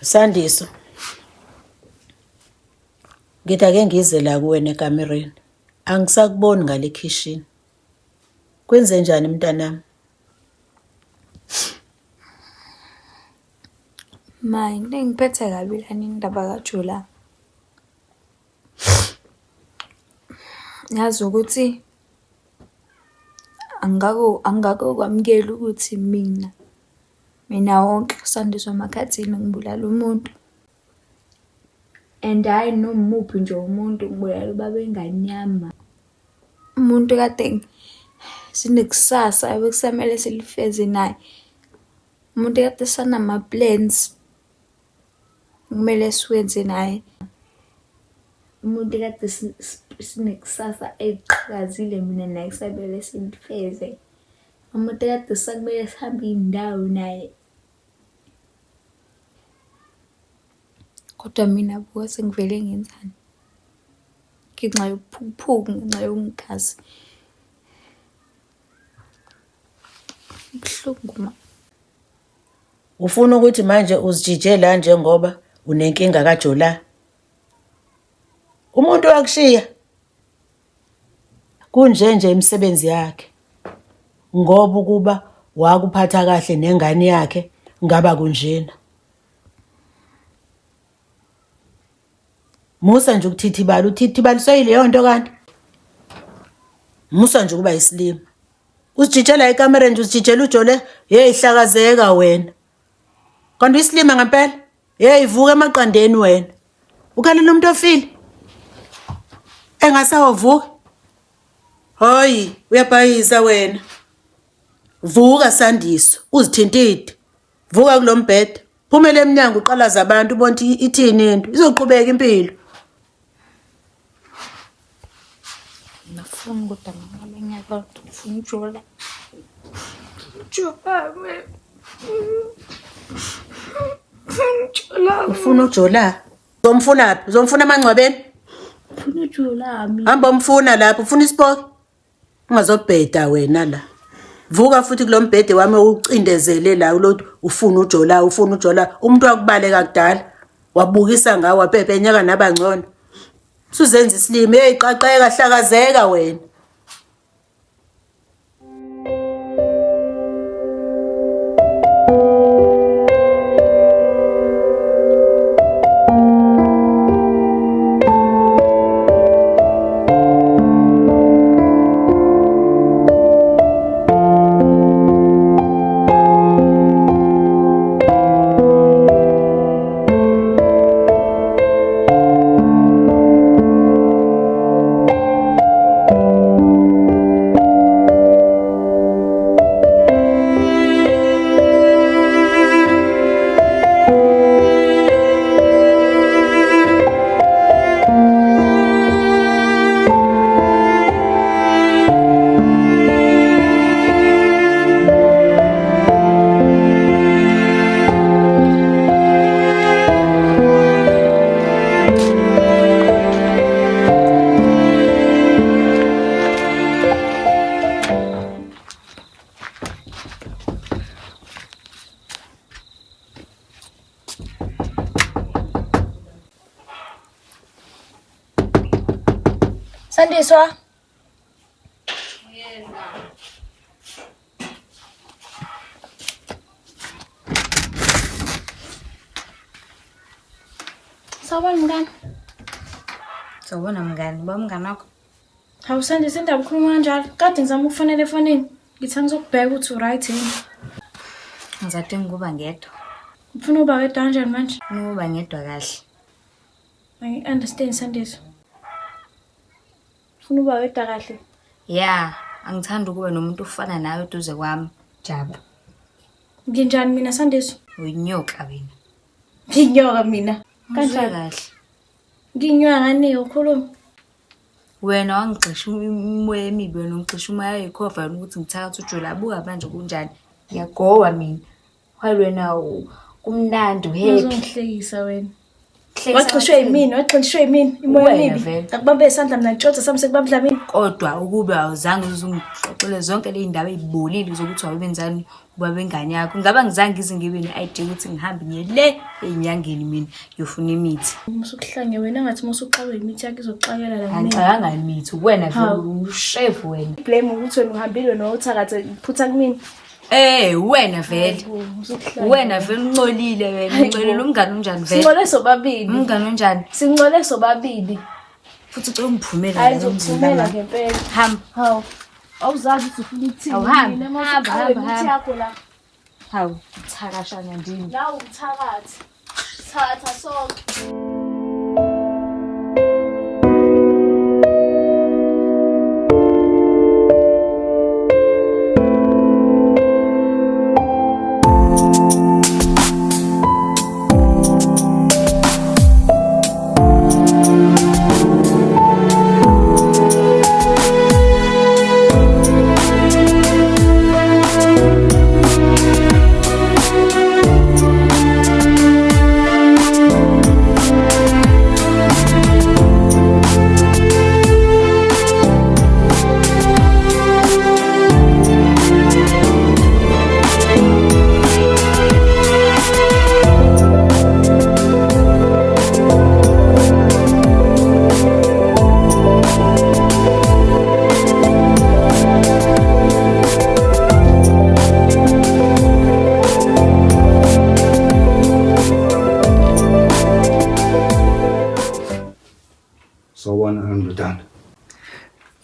Sandiso. Ngithi ake ngize la kuwena ekamereni. Angisakuboni ngale kitchen. Kwenze njani mntanami? Ma, ngiphethe kabi lana indaba kaJula. Yazi ukuthi angako kwamukela ukuthi mina wonke Sandiswa Makhathini ngibulala umuntu. And hayi noma uphi nje umuntu ngibulala ubaba enganyama. Umuntu kade sinekusasa ebekusamele silifeze naye. Umuntu kade sanama plans kumele siwenze naye. Umuntu kade sinekusasa eqhakazile mina naye kusabele silifeze. Umuntu kade sakumele sihambe indawo naye. Kodwa mina buka sengivele ngenzani? Ngenxa yokuphukuphuku, ngenxa yokungazi. Kubuhlungu ma. Ufuna ukuthi manje uzijije la njengoba unenkinga kaJola? Umuntu wakushiya kunje imisebenzi yakhe. Ngoba ukuba wakuphatha kahle nengane yakhe ngaba kunjena. Musa nje ukuthithibala, uthithibaliswe yileyo nto kanti. Musa nje ukuba isilima. Usijijela ekamereni nje usijijela uJole, hey hlakazeka wena. Kanti isilima ngempela? Hey vuka emaqandeni wena. Ukhalela umuntu ofile. Engasawavuka. Hayi, uyabhayisa wena. Vuka Sandiso, uzithintide. Vuka kulombhede. Phumela eminyango uqalaza abantu ubona ithini into. Izoqhubeka impilo. Ngifuna kodwa ngabe ngiyakwazi ukufuna uJola. Jola. Ufuna uJola? Uzomfuna phi? Uzomfuna emangcwabeni? Ufuna uJola mina. Hamba umfuna lapho, ufuna isipoki. Ungazobheda wena la. Vuka futhi kulombhede wami ucindezele la ulothi ufuna uJola, ufuna uJola. Umuntu wakubaleka kudala. Wabukisa ngawe waphephe enyaka nabangcono. Suzenza isilimo, hey qaqeka hlakazeka wena. Sandiswa. Sawubona mngani. Sawubona mngani, umngani wakho. Hawu Sandiswa indaba ukhuluma kanjalo. Kade ngizama ukufonela efonini. Ngithi ngizokubheka ukuthi uright yini. Ngizadinga ukuba ngedwa. Ufuna ukuba wedwa kanjani manje? Ukuba ngedwa kahle. I understand Sandiswa. Ufuna ukuba wedwa kahle? Ya, angithandi ukuba nomuntu ofana nawe eduze kwami, Jabu. Nginjani mina Sandiswa? Uyinyoka wena. Nginyoka mina. Kanjani Kanjani? kahle. Nginyoka ngani ukhuluma? Wena wangixisha umoya emibi, wena ungixisha umoya yikhova ukuthi ngithakatha uJola. Abuka manje kunjani? Ngiyagowa mina. Wena kumnandi uhappy. Uzongihlekisa wena. Waxishwe yimini, imoya Wena emibi. vele. Akubambe isandla mina ntshotha sami sekubamba dlamini. Kodwa ukube awuzange uzungixoxele zonke le ndaba ezibolile zokuthi wabenzani ubaba engane yakho. Ngaba ngizange ngize ngibe ne-idea ukuthi ngihambe ngiye le ey'nyangeni mina ngiyofuna imithi. Musukuhlange wena ngathi musuqawe imithi yakho izokuxakela la mina. Angicabanga imithi wena vele ushefu wena. Blame ukuthi wena uhambile nothakathe phutha kumina. Wena vele. Wena vele uncolile wena. Uncolela umngane onjani vele? Singcole sobabili. Umngane onjani? Singcole sobabili. Futhi ucela ungiphumela Hayi la ngizokuphumela ngempela. Hamba. Hawu. Awuzazi ukuthi ufuna ukuthini. Awuhambi. Mina Hamba, masuqawe hamba, imithi hamba. yakho la. Hawu, thakashana ndini. La umthakathi. Thatha sonke.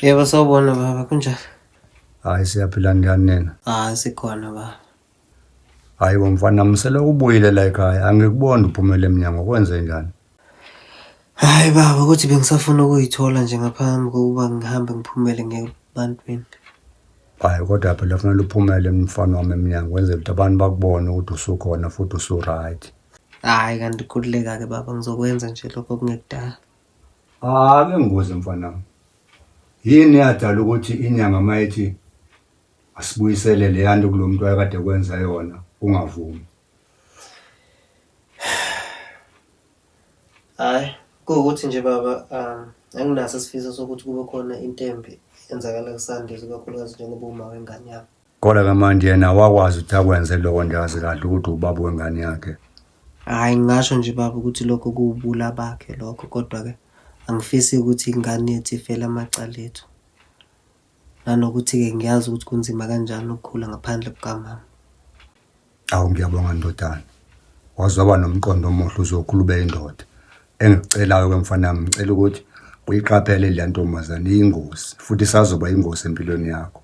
Yebo sawubona baba kunjani? Hayi siyaphila njani nina? Sikhona baba. Hayi bomfana msele ubuyile la ekhaya angikubona uphumele eminyango kwenze njani? Hayi baba ukuthi bengisafuna ukuyithola nje ngaphambi kokuba ngihambe ngiphumele ngebantwini. Hayi kodwa phela kufanele uphumele mfana wami eminyango wenze ukuthi abantu bakubone ukuthi usukhona futhi usu-right. Hayi kanti kukhululeka ke baba ngizokwenza nje lokho kungekudala. Ake ngibuze mfana wami. Yini yadala ukuthi inyanga mayithi asibuyisele le yanto kulomuntu ayekade kwenza yona ungavumi? Hayi kuwukuthi nje baba anginaso isifiso sokuthi kube khona intembi yenzakala kusandezi kakhulukazi njengoba uma wengane yakho. Kodwa ke manje yena wakwazi ukuthi akwenze lokho njazi kahle ukuthi ubaba wengane yakhe. Hayi ngisho nje baba ukuthi lokho kuwubula bakhe lokho kodwa ke angifisi ukuthi ingane yethu ifele amacala ethu. Nanokuthi ke ngiyazi ukuthi kunzima kanjani ukukhula ngaphandle kukamama. Awu ngiyabonga ndodana. Wazoba nomqondo omuhle uzokhulube indoda. Engicelayo ke mfana wami ngicela ukuthi uyiqaphele le ntombazane iyingozi futhi sazoba ingozi empilweni yakho.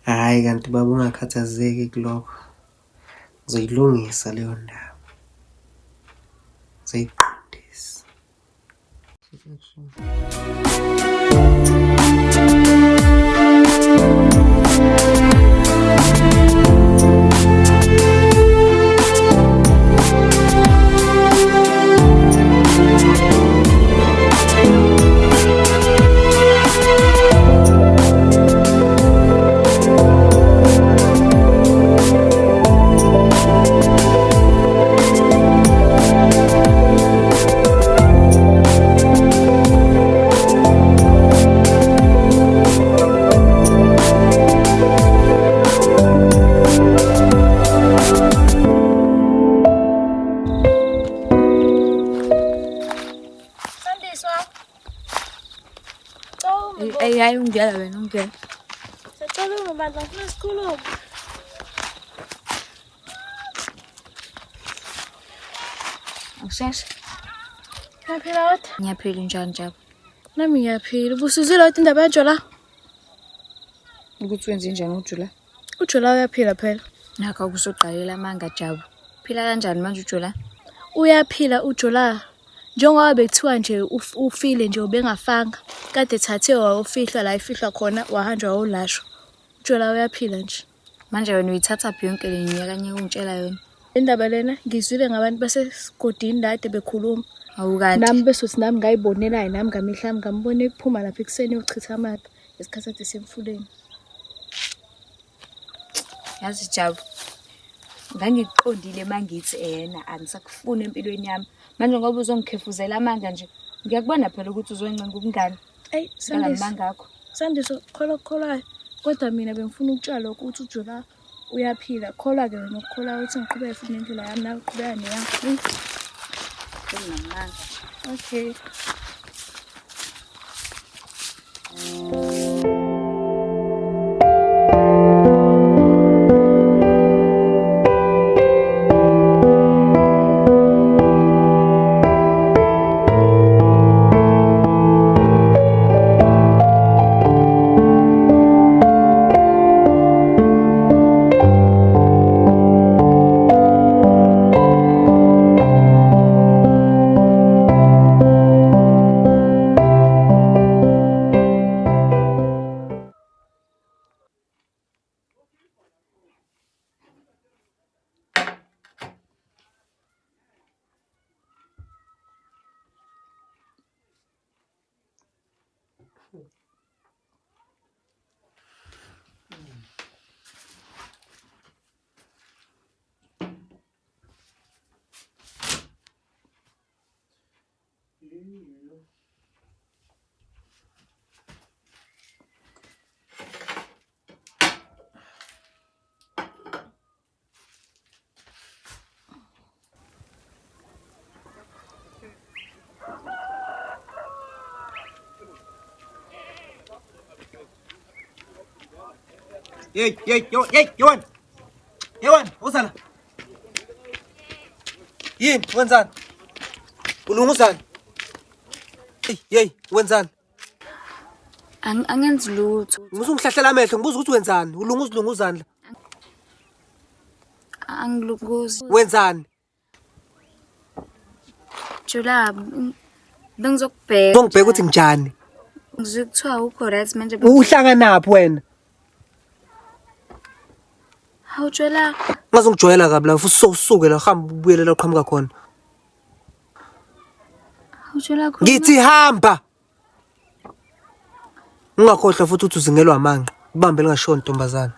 Hayi kanti baba ungakhathazeki kulokho. Ngizoyilungisa leyo ndaba. Ngizoyiqondisa. Hayi ungena wena ungena. Sicela ungabandla ngifuna isikhuluma. Awusheshe. Uyaphila wena? Ngiyaphila njani njalo? Nami ngiyaphila. Ubusizile wena indaba yaJola? Ukuthi wenze njani uJola? uJola uyaphila phela. Nakho akusoqalela amanga Jabu. Phila kanjani manje uJola? Uyaphila uJola. Njengoba bekuthiwa nje ufile nje ubengafanga. Kade thathe wawufihlwa la ifihlwa khona wahanjwa wawulashwa. uJola uyaphila nje. Manje wena uyithatha phi yonke le nyaka kanye ungitshela yona? Indaba lena ngizwile ngabantu basesigodini la ade bekhuluma. Awukanti. Nami besothi nami ngayibonela nami ngamehla ami ngambone ephuma lapha ekuseni yochitha amakha esikhathi semfuleni. Yazi Jabu. Ngangikuqondile mangithi yena angisakufuni empilweni yami. Manje ngoba uzongikhefuzela amanga nje. Ngiyakubona phela ukuthi uzoncenga ubungani. Eyi Ngamanga akho. Sandiso kholwayo kodwa mina bengifuna ukutshela ukuthi uJola uyaphila. Kholwa-ke wena ukukholwa ukuthi ngiqhubeke futhi nendlela yami nawe uqhubeka neyami. Ngamanga. Okay. Yewan, usana. Yini, wenzani? Ulunguzani? Wenzani? Angenzi lutho. Ngizokuhlahlela amehlo, ngibuza ukuthi wenzani? Ulunguzani la? Angilunguzi. Wenzani? Jola, bengizokubheka. Ngizongibheka ukuthi njani? Ngizokuthiwa ukho right manje. Uhlanganaphi wena? Hawu Jola. Ngazongijoyela kabi la futhi sokusuke la hamba ubuyele la uqhamuka khona. Hawu Jola khona. Ngithi hamba. Ungakhohlwa futhi uthi uzingelwa amanqe. Ubambe lingashoni ntombazana.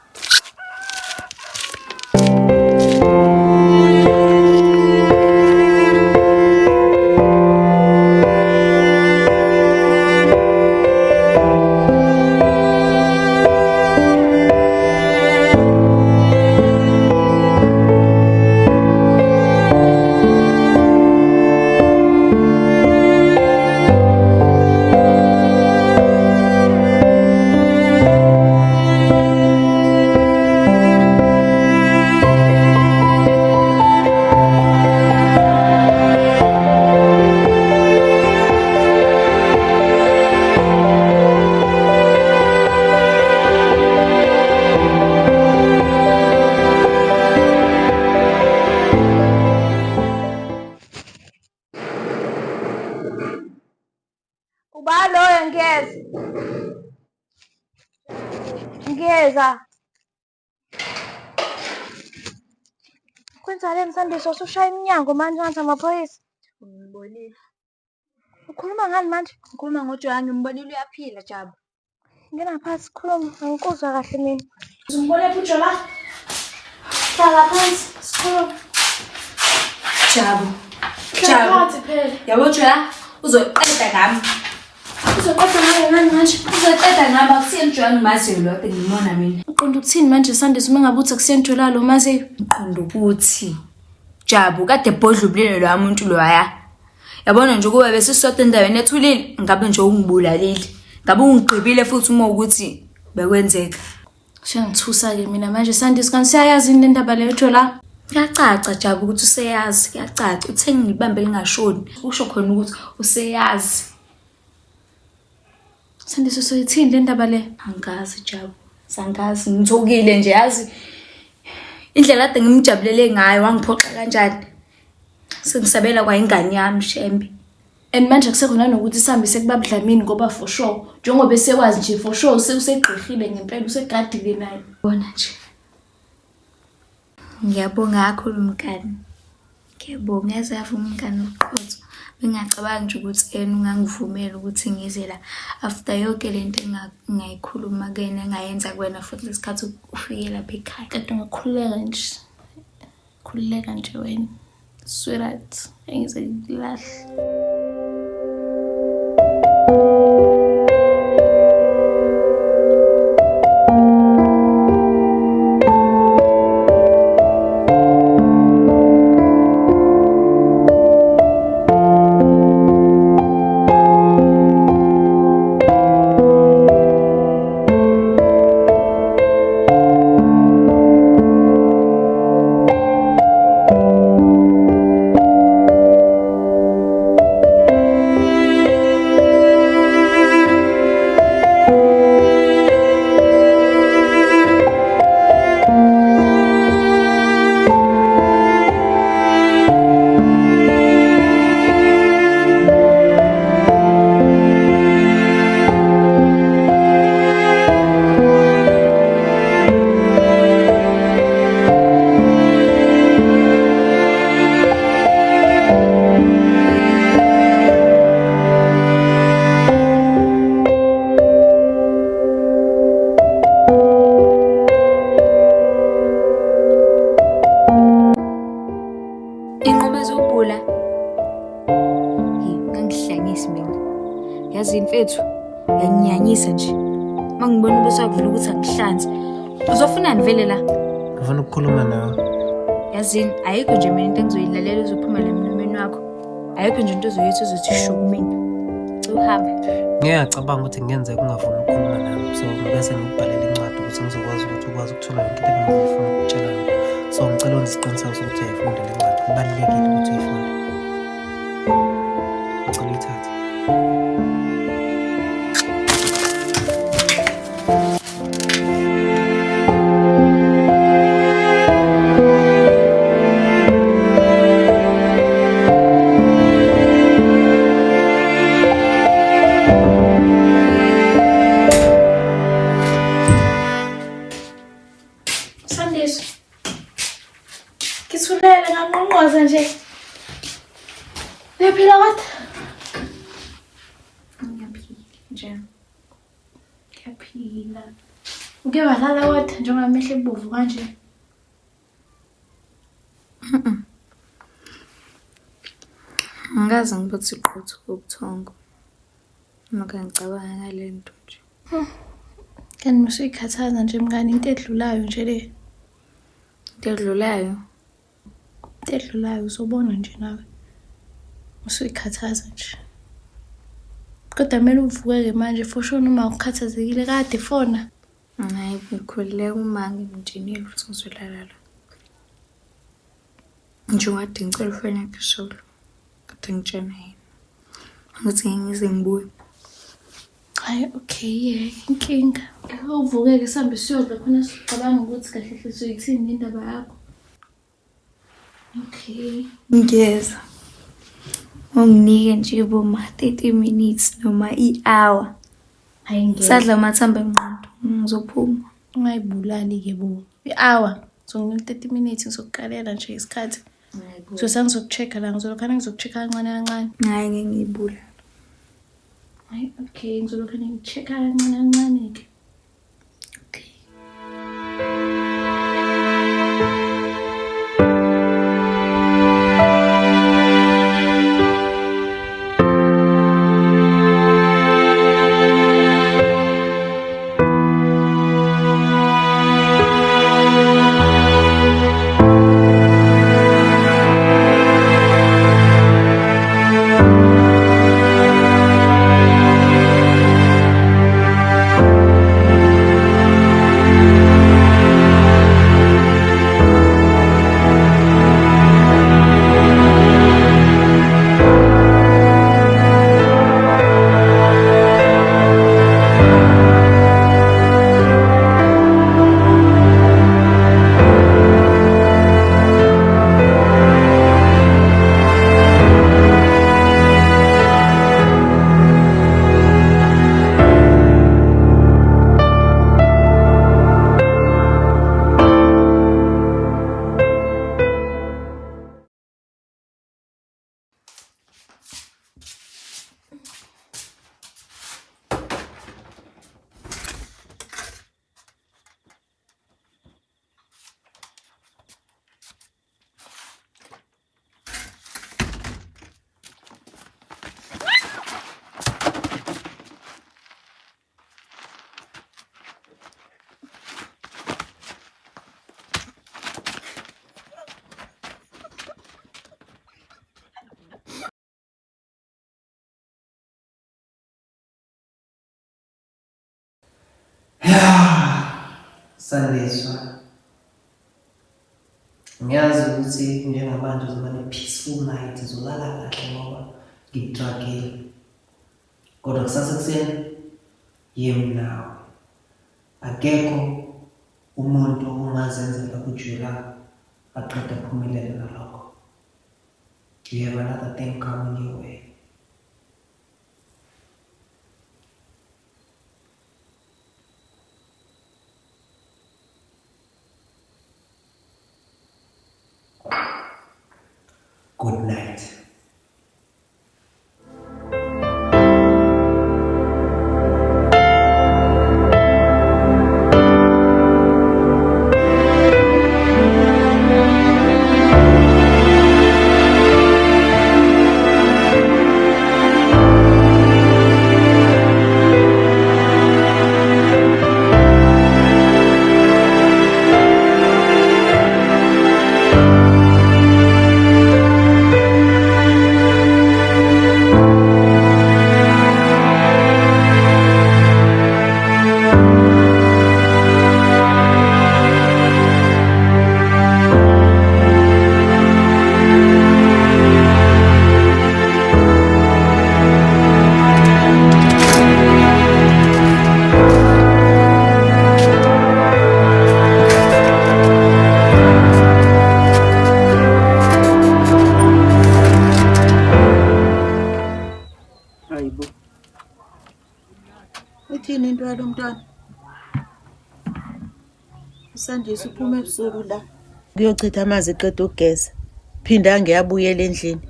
Ngiyeza. Kwenzaleni Sandiso usushaya iminyango manje ngathi amaphoyisa? Ngibonile. Ukhuluma ngani manje? Ngikhuluma ngoJola ngimbonile uyaphila Jabu. Ngena phansi khuluma, angikuzwa kahle mina. Uzimbone phi Jola? Hlala phansi, sikhuluma. Jabu. Phansi phela. Yabo Jola, uzoqeda nami. Uzoqeda ngayo ngani manje? Uzoqeda nami akusiye Jola ngimaziyo lo ngimona mina. Uqonda ukuthini manje Sandiso uma ngabe uthi akusiyeni Jola lo maziyo? Ngiqonda ukuthi Jabu kade ebhodlubulile lo muntu loya. Yabona nje ukuba besisodwa endaweni ethulile ngabe nje ungibulalile. Ngabe ungigqibile futhi uma ukuthi bekwenzeka. Shangithusa ke mina manje Sandiso kanti siyayazi le ndaba leyo Jola. Kuyacaca Jabu ukuthi useyazi, kuyacaca uthe ngibambe lingashoni. Usho khona ukuthi useyazi. Sandiso soyithini le ndaba le? Angazi Jabu. Sangazi ngithokile nje yazi. Indlela kade ngimjabulele ngayo wangiphoxa kanjani. Sengisabela kwa ingane yami Shembe. And manje kusekhona nokuthi sihambise kubabudlamini ngoba for sure njengoba esewazi nje for sure usegqihile ngempela usegadile naye. Bona nje. Ngiyabonga kakhulu mkani. Ngiyabonga yazavuma umkani oqotho. Bengacabangi nje ukuthi yena ungangivumela ukuthi ngize la after yonke lento engayikhuluma kena engayenza kuwena futhi lesikhathi ufike lapha ekhaya. Kade ngakhuleka nje. khululeka nje wena. Sweetheart, engize ngikulahle. Inqomezo ubhula. Ngangihlanyisa mina. Yazi mfethu, yanginyanyisa nje. Mangibona ubusakuvula ukuthi angihlanze. Uzofunani vele la? Ngifuna ukukhuluma nawe. Yazini ayikho nje mina into engizoyilalela uzophuma la emlomeni wakho. Ayikho nje into ozoyithi uzothi sho kumina. Uhambe. Ngiyacabanga ukuthi ngenze kungafuni ukukhuluma nawe. So bese ngikubhalela incwadi ukuthi ngizokwazi ukuthi ukwazi ukuthola yonke into engifuna ukutshela yona. So ngicela wenze isiqiniseko sokuthi uyayifunda le ncwadi. Kubalulekile ukuthi uyifunde. Ngicela uyithathe. Sandeso. Ngithulele nganqonqoza nje. Uyaphila kodwa? Ngiyaphila nje. Ngiyaphila. Uke walala kodwa njengamehlo ebuvu kanje? Ngikaze ngibuthi iqhuthu kobuthongo. Maka ngicabanga ngale nto nje. Kanti musuyikhathaza nje mngani into edlulayo nje le. Into edlulayo. Into edlulayo uzobona nje nawe. Musuyikhathaza nje. Kodwa kumele uvuke manje for sure noma ukhathazekile kade fona. Hayi ngikhululeka uma ngimjinile futhi ngizolala la. Nje wade ngicela ufone yakhe solo. Kodwa ngitshena yena. Ukuthi ngize ngibuye. Hayi okay inkinga. Uvuke-ke sihambe siyodla khona sicabanga ukuthi kahle hle soyithini indaba yakho. Okay. Ngiyeza. Unginike nje boma 30 minutes noma i-hour. Hayi ngeke. Sadla amathamba engqondo. Ngizophuma. Ungayibulali ke bo. I-hour. So ngini 30 minutes ngizokukalela nje isikhathi. So sengizokuchecka la ngizolokhana ngizokuchecka kancane kancane. Hayi ngeke ngiyibula. Hayi okay ngizolokhana ngichecka kancane kancane ke. Okay. Sandiswa. Ngiyazi ukuthi njengamanje uzoba ne-peaceful night, uzolala kahle ngoba ngikudragile. Kodwa kusasa kuseni, yemi nawe. Akekho umuntu ongazenzela kujula aqeda aphumelele nalokho. You have another thing coming your way. Good night. Hayibo. Ithini into yalo mntwana? Usandise uphuma ebusuku la. Kuyochitha amanzi eqeda ukugeza. Phinda ngiyabuyela endlini.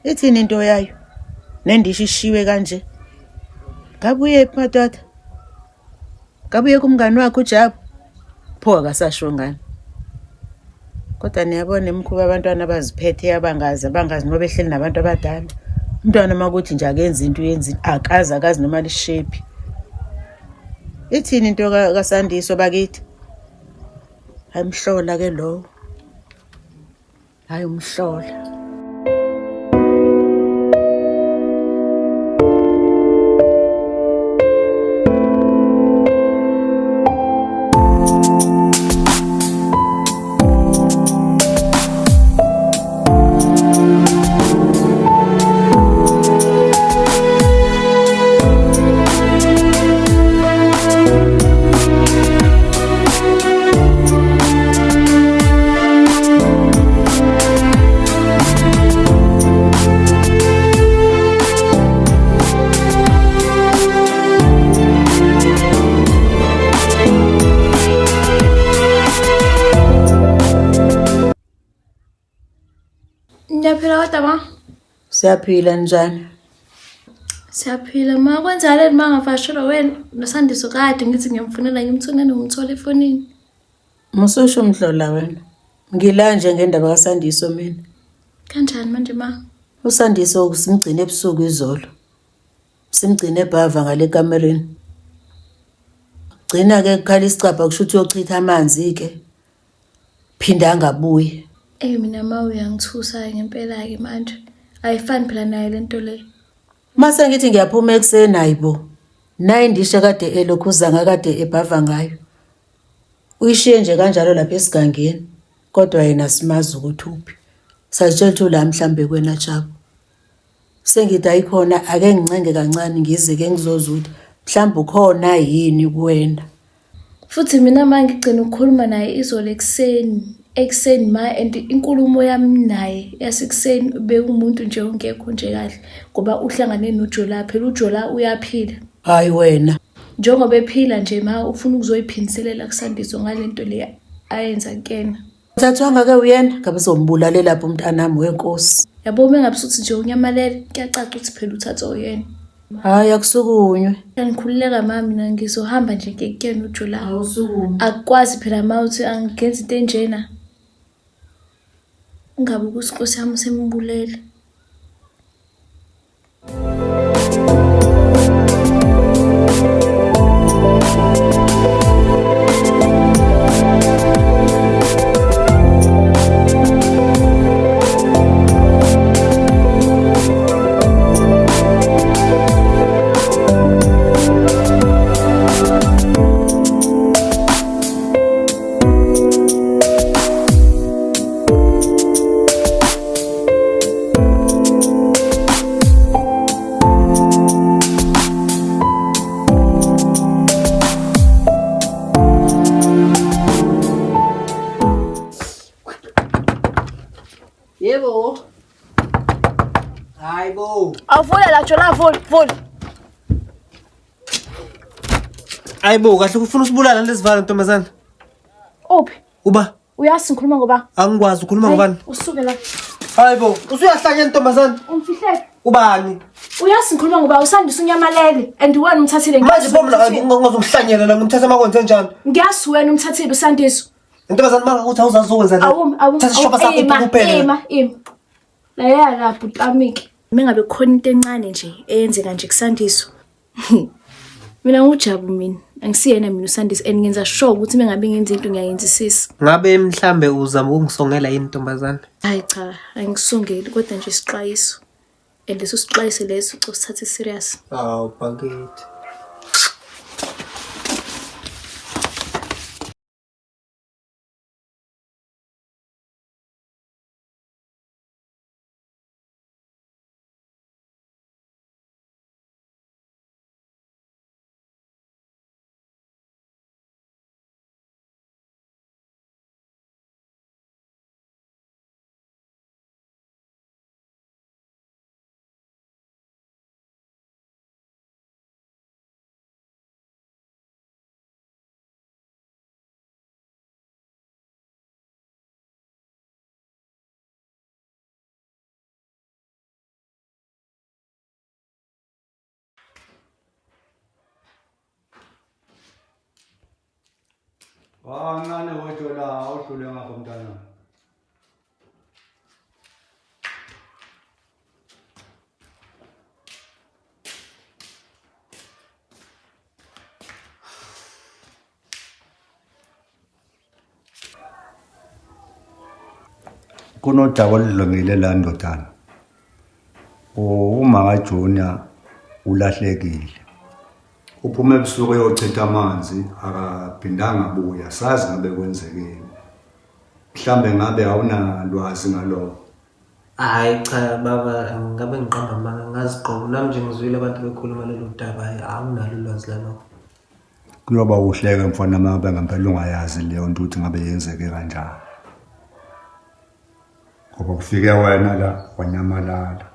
Ithini into yayo? Nendisho ishiwe kanje. Ngabuye ePhatata. Ngabuye kumngani wakhe uJabu. Pho akasasho ngani. Kodwa niyabona emkhuba abantwana abaziphethe abangazi noma behleli nabantu abadala. Umntwana makuthi nje akenza into uyenza akazi noma lishape. Ithini into kaSandiso bakithi? Ayimhlola ke lo. Hayi umhlola. Ngiyaphila kodwa ma. Siyaphila njani? Siyaphila ma, kwenzakale mangavashela wena noSandiso kade ngithi ngiyamfunela ngimthunene ngimthola efonini. Musosho umhlola wena. Ngila nje ngendaba kaSandiso mina. Kanjani manje ma? uSandiso simgcine ebusuku izolo. Simgcine ebhava ngale kamereni. Gcina ke kukhala isicapha kusho ukuthi uyochitha amanzi ke. Phinda angabuyi. Mina ma uyangithusa ngempela ke manje. Ayifani phela naye lento le. Mase ngithi ngiyaphuma ekseni hayibo. Nayi indisha kade elokhuza ngakade ebhava ngayo. Uyishiye nje kanjalo lapha esigangeni. Kodwa yena simazi ukuthi uphi. Sajela ukuthi la mhlambe kwena Jabu. Sengithi ayikhona ake ngincenge kancane ngize ke ngizoza ukuthi mhlambe ukhona yini kuwena. Futhi mina manje ngigcina ukukhuluma naye izolo ekseni ma, and inkulumo yami naye yasekuseni bekumuntu nje ongekho nje kahle ngoba uhlangane noJola phela uJola uyaphila. Hayi wena. Njengoba ephila nje ma ufuna ukuzoyiphiniselela kuSandiso ngalento le ayenza kuyena. Uthathwanga ke uyena ngabe sombulale lapho umntanami wenkosi. Yabo mengabusuthi nje unyamalela kuyacaca ukuthi phela uthatha oyena. Hayi akusukunywe. Ngikhululeka mama mina ngizohamba nje ngekuyena uJola. Awusukunywe. Akwazi phela ma uthi angenza into enjena. Ungabe kuSinkosi yami sembulele. Yebo. Hayi bo. Awuvula la Jola, vula. Ayibo kahle kufuna usibulala lezivalo ntombazana. Uphi? Uba Uyazi ngikhuluma ngoba? angikwazi ukhuluma ngobani? Usuke la. Hayibo usuyahlanya ntombazana. Umfihlele. Ubani? Uyazi ngikhuluma ngoba usandisa unyamalele and wena umthathile. Manje bomla ngizomhlanyela la ngimthatha amakwenze njani? Ngiyazi wena umthathile usandiso. Ntombazana manga uthi awuzazokwenza nje. Thatha ishopa sakho kuphela. Ima. La yala butlamiki. Mengabe kukhona into encane nje eyenzeka nje kusandiso. Mina nguJabu mina. Angisiyena mina uSandiso and ngenza sure ukuthi mengabe ngenza into ngiyayenzisisa. Ngabe mhlambe uzama ukungisongela yini ntombazana? Hayi cha, angisongeli kodwa nje isixwayiso. And leso sixwayiso leso usithathe serious. Hawu bakithi. Kancane wethu la awuhlule ngapha mntana. Kunodaba oludlongile la ndodana. Uma kaJunior ulahlekile. Uphume ebusuku eyochitha amanzi akaphindanga abuya sazi ngabe kwenzekeni. Mhlambe ngabe awunalwazi ngalokho. Hayi cha baba ngabe ngiqamba amanga ngaziqobo nami nje ngizwile abantu bekhuluma lelo daba awunalo ulwazi lalokho. Kuyoba uhleke mfana ngabe ngempela ungayazi leyo nto ukuthi ngabe yenzeke kanjani. Ngoba kufike wena la wanyamalala.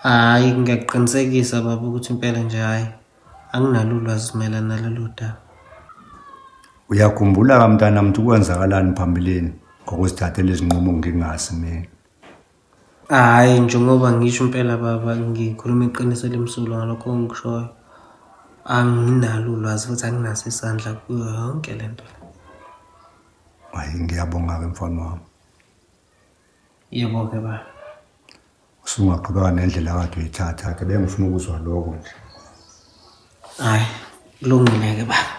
Hayi ngiyaqinisekisa baba ukuthi impela nje hayi anginalo ulwazi mayelana nalelo daba. Uyakhumbula kamntana mntu kwenzakalani phambilini ngokuzithathela izinqumo ngingazi mina. Hayi njengoba ngisho impela baba ngikhuluma iqiniso lemsulo ngalokho ngikushoyo. Anginalo ulwazi futhi anginaso isandla kuyo yonke lento. Hayi ngiyabonga ke mfana wami. Yebo ke baba. Usungaqhubeka nendlela kade uyithatha ke bengifuna ukuzwa lokho nje. Hayi kulungile ke baba.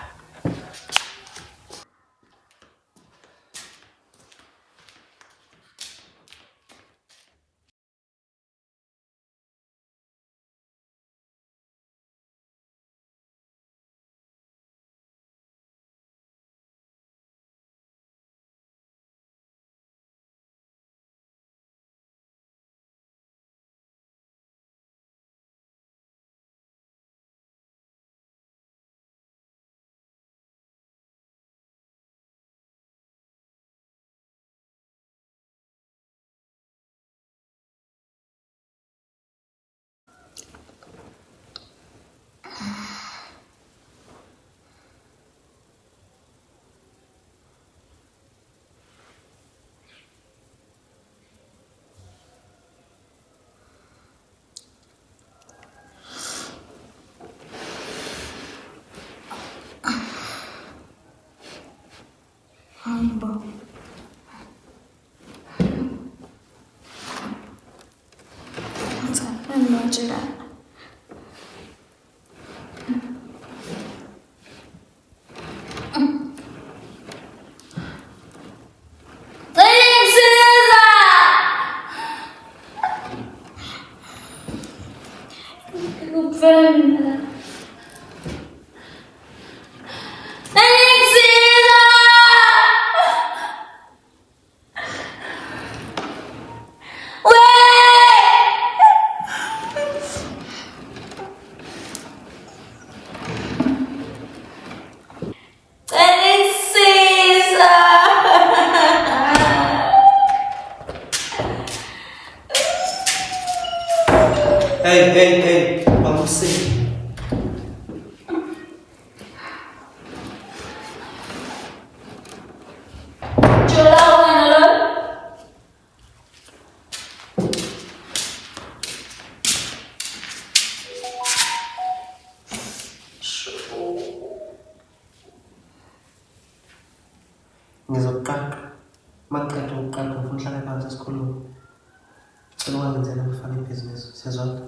Humble. Hey, bangusini. Ngizokuqaqa. Maqeda ukuqaqa ufuna uhlale phansi esikhulume. Cela ungangenzela ngifane ibhizinisi. Siyazwana?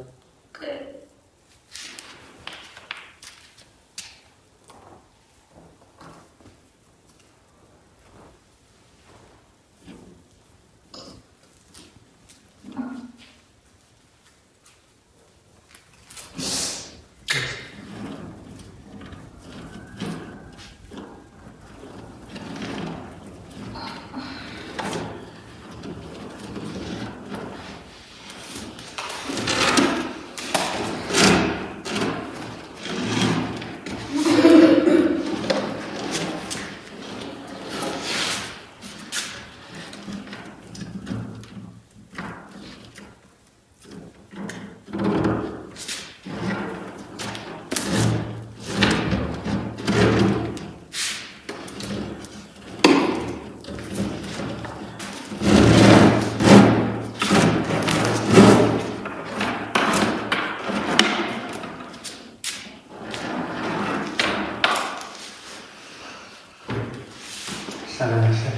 Hlala kahle.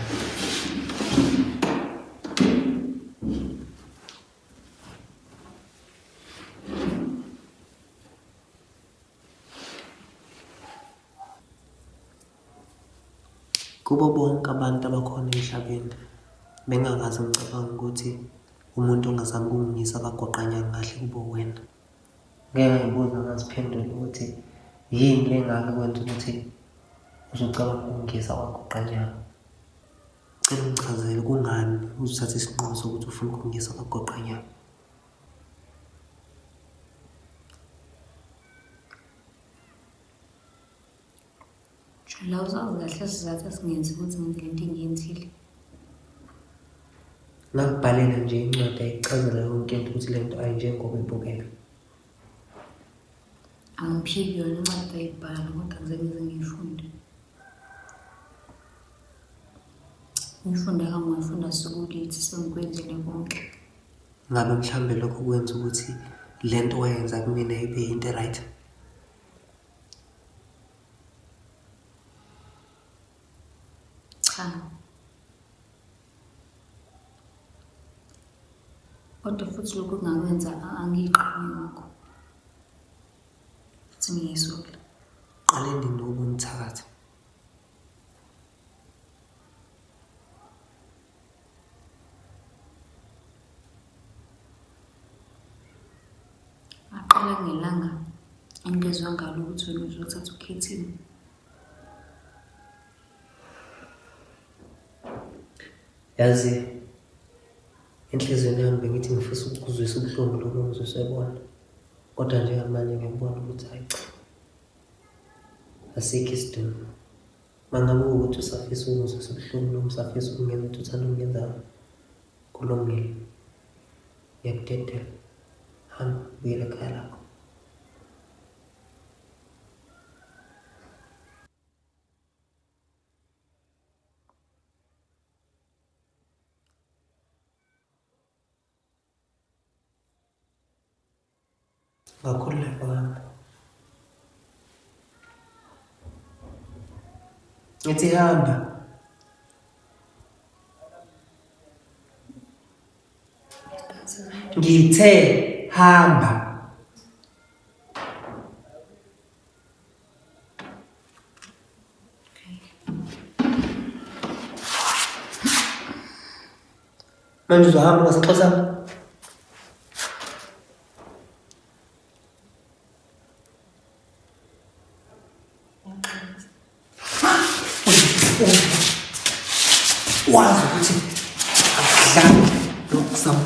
Kubo bonke abantu abakhona emhlabeni bengakaze ngicabanga ukuthi umuntu ongazama ukungisa akagoqanyanga kahle kubo wena. Ngeke ngibuza ngaziphendula ukuthi yini le ngake kwenza ukuthi uzocabanga ukungisa kwagoqanyanga. Cela ungichazele kungani uzothatha isinqumo sokuthi ufuna ukungisa kwagoqanyanga. La uzazi kahle sizathu esingenzi ukuthi ngenze lento engiyenzile. Ngakubhalela nje incwadi ayichazela yonke into ukuthi lento ayinjengoba ibukeka. Angiphiki yona incwadi ayibhala kodwa ngize ngize ngiyifunde. Ngifunda kangifunda sokulithi sengikwenzele konke. Ngabe mhlambe lokho kwenza ukuthi lento wayenza kumina ibe into right. Cha. Kodwa futhi lokho kungakwenza angiyiqhumi ngakho. Futhi ngiyisola. Qale ndinoba umthakathi. Aqala ngelanga engezwe ngalo ukuthi wena uzothatha ukhethini. Yazi enhlizweni yami bengithi ngifisa ukuzwisa ubuhlungu lokho ngizosebona. Kodwa njengamanje ngiyabona ukuthi hayi cha. Asikho isidingo. Mangabe ukuthi usafisa ukuzwisa ubuhlungu noma usafisa ukungenza into uthanda ukungenza kulungile. Ngiyakudedela. Hamba buyela ekhaya lakho. Ngakhululeka wami. Ngithi hamba. Ngithe hamba. Manje uzohamba ngaseXhosa. Wazi ukuthi akudlali lokuzama